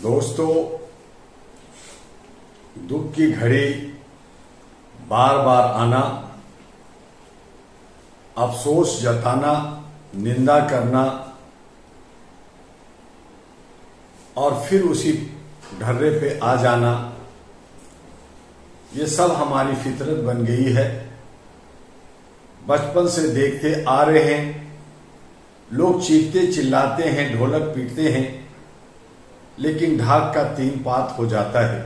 दोस्तों, दुख की घड़ी बार बार आना, अफसोस जताना, निंदा करना और फिर उसी ढर्रे पे आ जाना, ये सब हमारी फितरत बन गई है। बचपन से देखते आ रहे हैं, लोग चीखते चिल्लाते हैं, ढोलक पीटते हैं, लेकिन ढाक का तीन पात हो जाता है।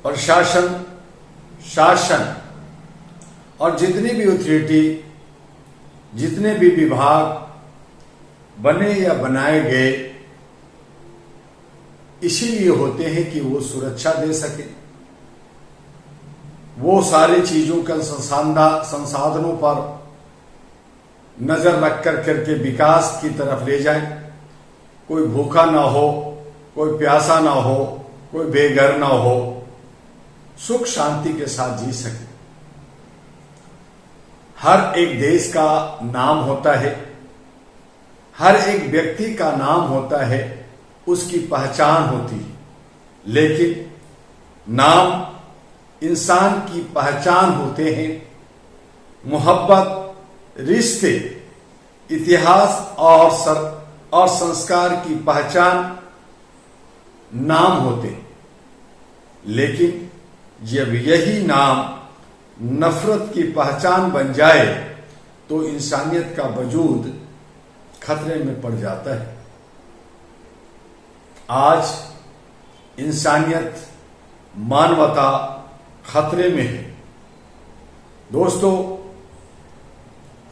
प्रशासन, शासन और जितनी भी अथॉरिटी, जितने भी विभाग बने या बनाए गए, इसीलिए होते हैं कि वो सुरक्षा दे सके, वो सारी चीजों का संसाधनों पर नजर रख करके विकास की तरफ ले जाए। कोई भूखा ना हो, कोई प्यासा ना हो, कोई बेघर ना हो, सुख शांति के साथ जी सके। हर एक देश का नाम होता है, हर एक व्यक्ति का नाम होता है, उसकी पहचान होती है, लेकिन नाम इंसान की पहचान होते हैं। मोहब्बत, रिश्ते, इतिहास और संस्कार की पहचान नाम होते हैं। लेकिन जब यही नाम नफरत की पहचान बन जाए तो इंसानियत का वजूद खतरे में पड़ जाता है। आज इंसानियत, मानवता खतरे में है। दोस्तों,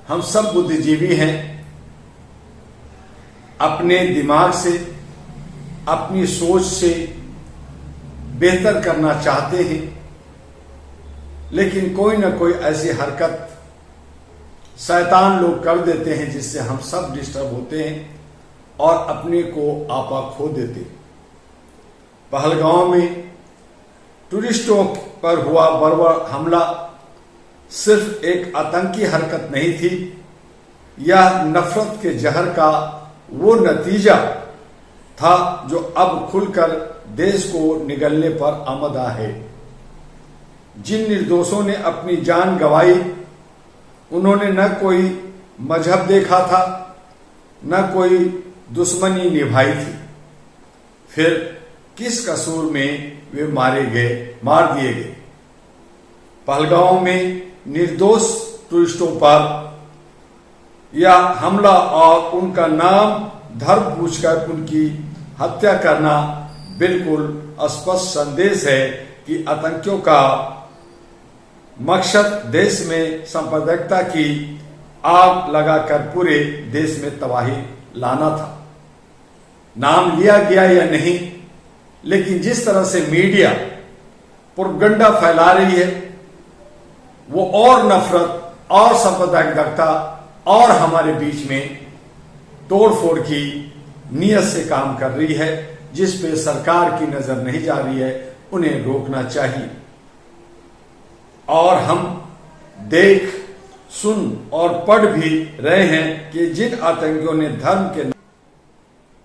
हम सब बुद्धिजीवी हैं, अपने दिमाग से, अपनी सोच से बेहतर करना चाहते हैं, लेकिन कोई ना कोई ऐसी हरकत शैतान लोग कर देते हैं जिससे हम सब डिस्टर्ब होते हैं और अपने को आपा खो देते हैं। पहलगांव में टूरिस्टों पर हुआ बर्बर हमला सिर्फ एक आतंकी हरकत नहीं थी, यह नफरत के जहर का वो नतीजा था जो अब खुलकर देश को निगलने पर आमदा है। जिन निर्दोषों ने अपनी जान गंवाई, उन्होंने न कोई मजहब देखा था, न कोई दुश्मनी निभाई थी। फिर किस कसूर में वे मार दिए गए। पहलगांव में निर्दोष टूरिस्टों पर यह हमला और उनका नाम धर्म पूछकर उनकी हत्या करना बिल्कुल स्पष्ट संदेश है कि आतंकियों का मकसद देश में सांप्रदायिकता की आग लगाकर पूरे देश में तबाही लाना था। नाम लिया गया या नहीं, लेकिन जिस तरह से मीडिया प्रोपगंडा फैला रही है, वो और नफरत और सांप्रदायिकता और हमारे बीच में तोड़फोड़ की नीयत से काम कर रही है, जिस पे सरकार की नजर नहीं जा रही है। उन्हें रोकना चाहिए। और हम देख, सुन और पढ़ भी रहे हैं कि जिन आतंकियों ने धर्म के,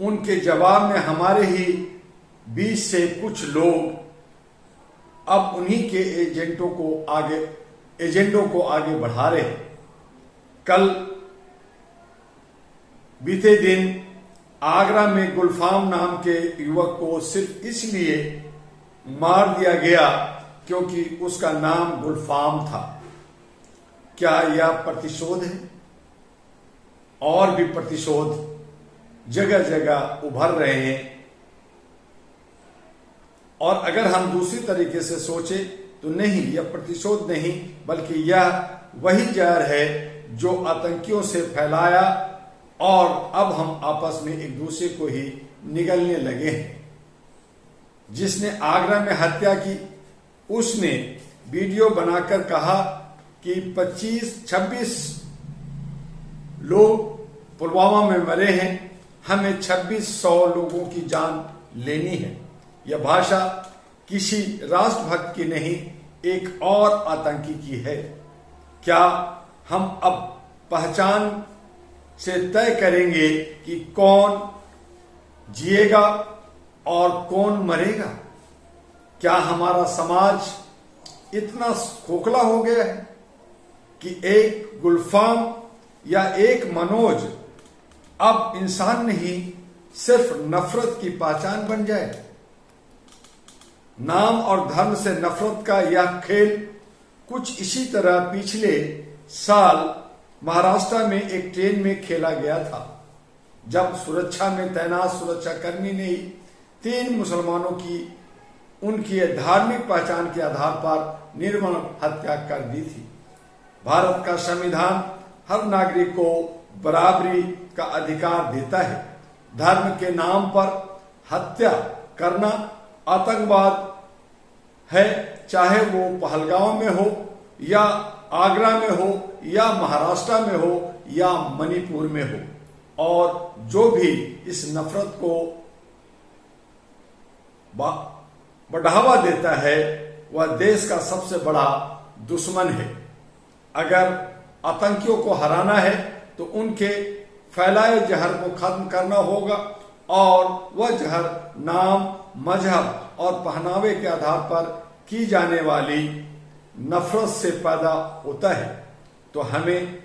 उनके जवाब में हमारे ही बीच से कुछ लोग अब उन्हीं के एजेंडों को आगे बढ़ा रहे हैं। कल बीते दिन आगरा में गुलफाम नाम के युवक को सिर्फ इसलिए मार दिया गया क्योंकि उसका नाम गुलफाम था। क्या यह प्रतिशोध है? और भी प्रतिशोध जगह जगह उभर रहे हैं। और अगर हम दूसरी तरीके से सोचे तो नहीं, यह प्रतिशोध नहीं, बल्कि यह वही जहर है जो आतंकियों से फैलाया और अब हम आपस में एक दूसरे को ही निगलने लगे हैं। जिसने आगरा में हत्या की, उसने वीडियो बनाकर कहा कि 26 लोग पुलवामा में मरे हैं, हमें 2600 लोगों की जान लेनी है। यह भाषा किसी राष्ट्रभक्त की नहीं, एक और आतंकी की है। क्या हम अब पहचान से तय करेंगे कि कौन जिएगा और कौन मरेगा? क्या हमारा समाज इतना खोखला हो गया है कि एक गुलफाम या एक मनोज अब इंसान नहीं सिर्फ नफरत की पहचान बन जाए? नाम और धर्म से नफरत का यह खेल कुछ इसी तरह पिछले साल महाराष्ट्र में एक ट्रेन में खेला गया था, जब सुरक्षा में तैनात सुरक्षाकर्मी ने ही 3 मुसलमानों की उनकी धार्मिक पहचान के आधार पर निर्मम हत्या कर दी थी। भारत का संविधान हर नागरिक को बराबरी का अधिकार देता है। धर्म के नाम पर हत्या करना आतंकवाद है, चाहे वो पहलगांव में हो या आगरा में हो या महाराष्ट्र में हो या मणिपुर में हो। और जो भी इस नफरत को बढ़ावा देता है वह देश का सबसे बड़ा दुश्मन है। अगर आतंकियों को हराना है तो उनके फैलाए जहर को खत्म करना होगा, और वह जहर नाम, मजहब और पहनावे के आधार पर की जाने वाली नफरत से पैदा होता है। तो हमें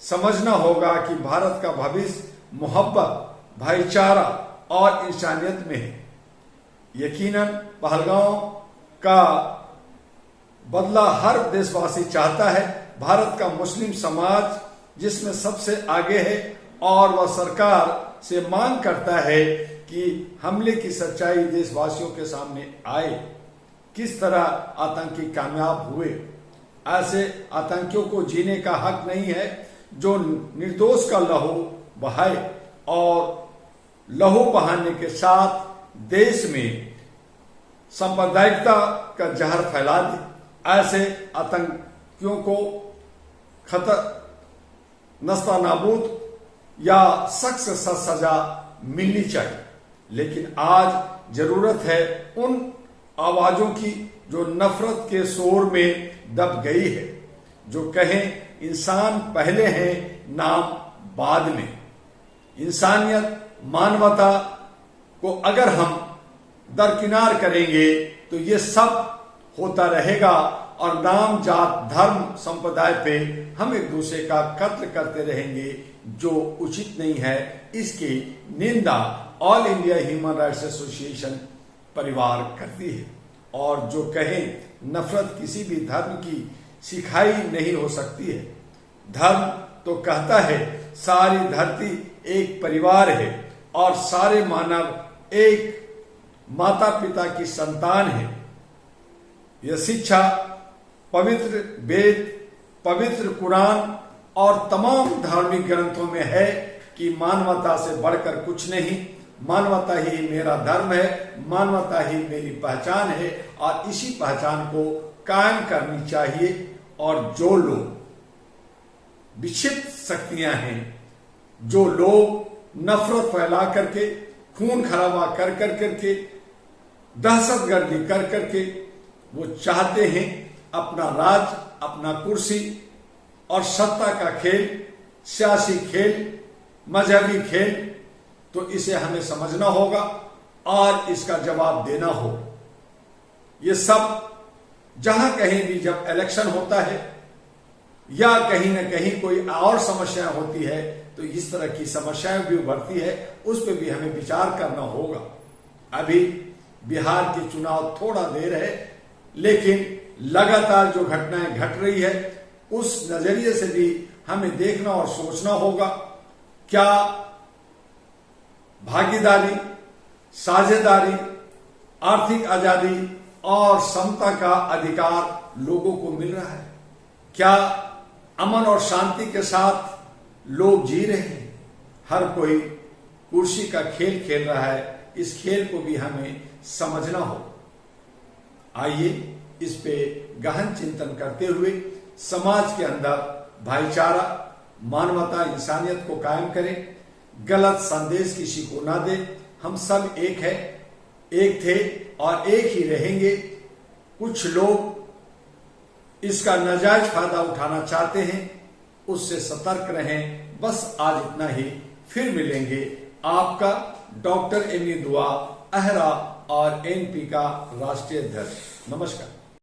समझना होगा कि भारत का भविष्य मोहब्बत, भाईचारा और इंसानियत में है। यकीनन पहलगांव का बदला हर देशवासी चाहता है। भारत का मुस्लिम समाज जिसमें सबसे आगे है और वह सरकार से मांग करता है कि हमले की सच्चाई देशवासियों के सामने आए। किस तरह आतंकी कामयाब हुए? ऐसे आतंकियों को जीने का हक नहीं है जो निर्दोष का लहू बहाए और लहू बहाने के साथ देश में सांप्रदायिकता का जहर फैला दे। ऐसे आतंकियों को नस्ता नाबूद या सख्त से सख्त सजा मिलनी चाहिए। लेकिन आज जरूरत है उन आवाजों की जो नफरत के शोर में दब गई है, जो कहें इंसान पहले हैं, नाम बाद में। इंसानियत, मानवता को अगर हम दरकिनार करेंगे तो ये सब होता रहेगा और नाम, जात, धर्म, संप्रदाय पे हम एक दूसरे का कत्ल करते रहेंगे, जो उचित नहीं है। इसकी निंदा all India human rights association परिवार करती है। और जो कहें नफरत किसी भी धर्म की सिखाई नहीं हो सकती है। धर्म तो कहता है सारी धरती एक परिवार है और सारे मानव एक माता पिता की संतान है। यह शिक्षा पवित्र वेद, पवित्र कुरान और तमाम धार्मिक ग्रंथों में है कि मानवता से बढ़कर कुछ नहीं, मानवता ही मेरा धर्म है, मानवता ही मेरी पहचान है और इसी पहचान को कायम करनी चाहिए। और जो लोग विक्षिप्त शक्तियां हैं, जो लोग नफरत फैला करके, खून खराबा कर करके, दहशतगर्दी कर करके वो चाहते हैं अपना राज, अपना कुर्सी और सत्ता का खेल, सियासी खेल, मजहबी खेल, तो इसे हमें समझना होगा और इसका जवाब देना होगा। ये सब जहां कहीं भी जब इलेक्शन होता है या कहीं न कहीं कोई और समस्या होती है तो इस तरह की समस्याएं भी उभरती है, उस पर भी हमें विचार करना होगा। अभी बिहार के चुनाव थोड़ा देर है, लेकिन लगातार जो घटनाएं घट रही है उस नजरिए से भी हमें देखना और सोचना होगा। क्या भागीदारी, साझेदारी, आर्थिक आजादी और समता का अधिकार लोगों को मिल रहा है? क्या अमन और शांति के साथ लोग जी रहे हैं? हर कोई कुर्सी का खेल खेल रहा है। इस खेल को भी हमें समझना हो। आइए इस पे गहन चिंतन करते हुए समाज के अंदर भाईचारा, मानवता, इंसानियत को कायम करें। गलत संदेश किसी को ना दे। हम सब एक है, एक थे और एक ही रहेंगे। कुछ लोग इसका नाजायज फायदा उठाना चाहते हैं, उससे सतर्क रहें। बस आज इतना ही, फिर मिलेंगे। आपका डॉक्टर एमी दुआ अहरा और एनपी का राष्ट्रीय अध्यक्ष। नमस्कार।